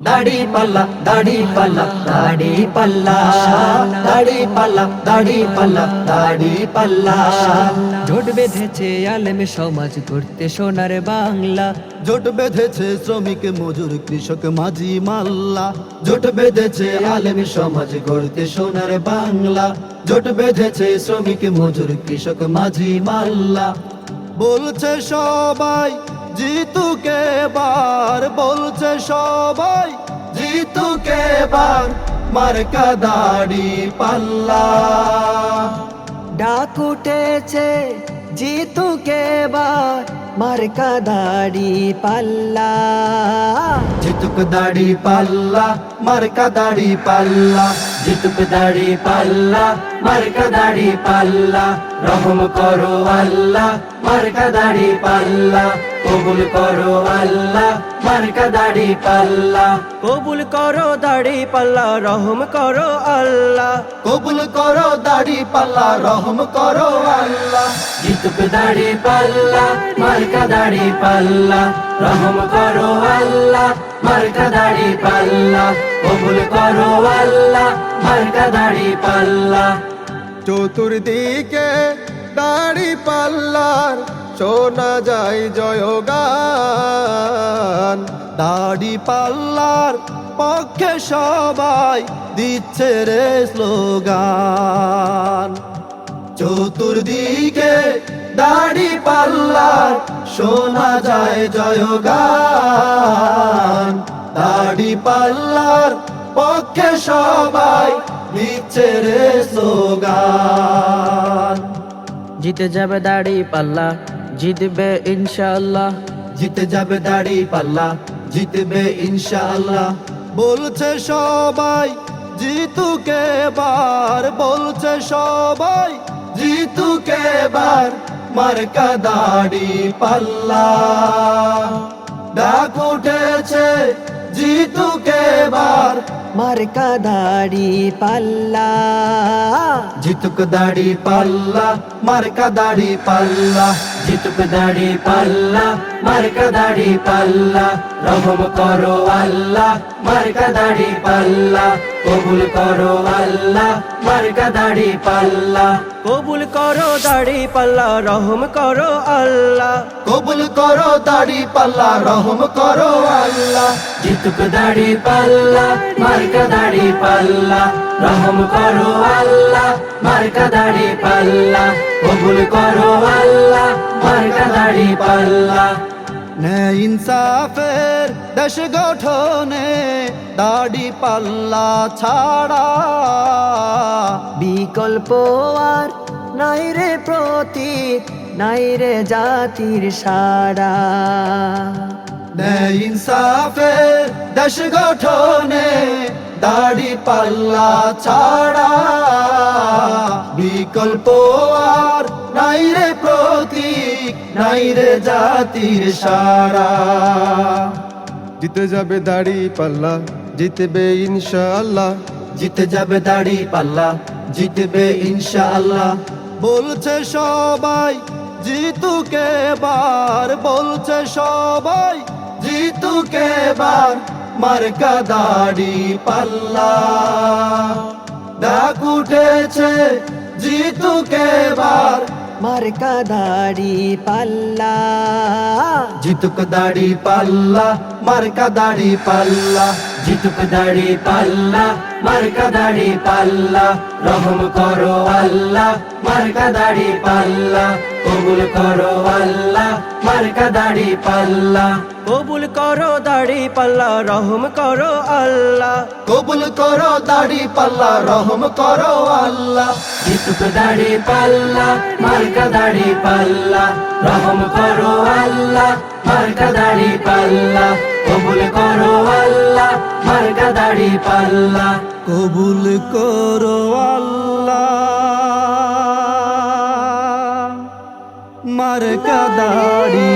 দাড়ি পাল্লা দাড়ি পাল্লা দাড়ি পাল্লা দাড়ি পাল্লা দাড়ি পাল্লা দাড়ি পাল্লা জোট বেঁধেছে আলেম সমাজ করতে সোনার বাংলা। জোট বেঁধেছে শ্রমিক মজুর কৃষক মাঝি মাল্লা। জোট বেঁধেছে আলেম সমাজ গড়তে সোনার বাংলা। জোট বেঁধেছে শ্রমিক মজুর কৃষক মাঝি মাল্লা। বলছে সবাই জিতু কে বার, বলছে সবাই জিতু কে বার মার্কা দাড়ি পাল্লা। ডাক উঠেছে জিতু কে বার মার্কা দাড়ি পাল্লা। জিতুক দাড়ি পাল্লা মার্কা দাড়ি পাল্লা। জিতুক দাড়ি পাল্লা মার্কা দাড়ি পাল্লা। রহম করো আল্লাহ মার্কা দাড়ি পাল্লা। কবুল করো আল্লাহ মার্কা দাড়ি পাল্লা। কবুল করো দাড়ি পাল্লা রহম করো আল্লাহ। কবুল করো দাড়ি পাল্লা রহম করো আল্লাহ। জিতুক দাড়ি পাল্লা মার্কা দাড়ি পাল্লা। রহম করো আল্লাহ মার্কা দাড়ি পাল্লা। কবুল করো আল্লাহ মার্কা দাড়ি পাল্লা। চতুর্দিকে দাড়ি পাল্লার শোনা যায় জয়গান। দাড়ি পাল্লার পক্ষে সবাই দিচ্ছে রে স্লোগান। চতুর্দিকে দাড়ি পাল্লার শোনা যায় জয়গান। দাড়ি পাল্লার পক্ষে সবাই দিচ্ছে রে স্লোগান। জিতে যাবে দাড়ি পাল্লা জিতবে ইনশাআল্লাহ। জিতে যাবে দাড়ি পাল্লা জিতবে ইনশাআল্লাহ। বলছে সবাই জিতু কে বার, বলছে সবাই জিতু কে বার মার্কা দাড়ি পাল্লা। ডাক উঠেছে জিতু কে বার মার্কা দাড়ি পাল্লা। জিতুক দাড়ি পাল্লা মার্কা দাড়ি পাল্লা। জিতুক দাড়ি পাল্লা মার্কা দাড়ি পাল্লা। রহম করো আল্লাহ মার্কা দাড়ি পাল্লা। কবুল করো আল্লাহ মার্কা দাড়ি পাল্লা। কবুল করো দাড়ি পাল্লা রহম করো আল্লাহ। কবুল করো দাড়ি পাল্লা রহম করো আল্লাহ। জিতুক দাড়ি পাল্লা মার্কা দাড়ি পাল্লা। রহম করো আল্লাহ মার্কা দাড়ি পাল্লা। কবুল করো আল্লাহ মার্কা দাড়ি পাল্লা। ন্যায় ইনসাফের দেশ গঠনে দাড়ি পাল্লা ছাড়া বিকল্প আর নাই রে প্রতীক নাই রে জাতির সারা। ন্যায় ইনসাফের দেশ গঠনে দাড়ি পাল্লা ছাড়া বিকল্প আর নাই রে প্রতীক নাই রে জাতির সারা। জিতে যাবে দাড়ি পাল্লা জিতবে ইনশাআল্লাহ। জিতে যাবে দাড়ি পাল্লা জিতবে ইনশাআল্লাহ। বলছে সবাই জিতু কে বার, বলছে সবাই জিতু কে বার মার্কা দাড়ি পাল্লা। ডাক উঠেছে জিতু কে বার মার্কা দাড়ি পাল্লা। জিতুক দাড়ি পাল্লা মার্কা দাড়ি পাল্লা। জিতুক দাড়ি পাল্লা মার্কা দাড়ি পাল্লা। রহম করো আল্লাহ মার্কা দাড়ি পাল্লা। কবুল করো আল্লাহ মার্কা দাড়ি পাল্লা। কবুল করো দাড়ি পাল্লা রহম করো আল্লাহ। কবুল করো দাড়ি পাল্লা রহম করো আল্লাহ। জিতুক দাড়ি পাল্লা মার্কা দাড়ি পাল্লা। রহম করো আল্লাহ মার্কা দাড়ি পাল্লা। কবুল করো আল্লাহ মার্কা দাড়ি পাল্লা। কবুল করো আল্লাহ মার্কা দাড়ি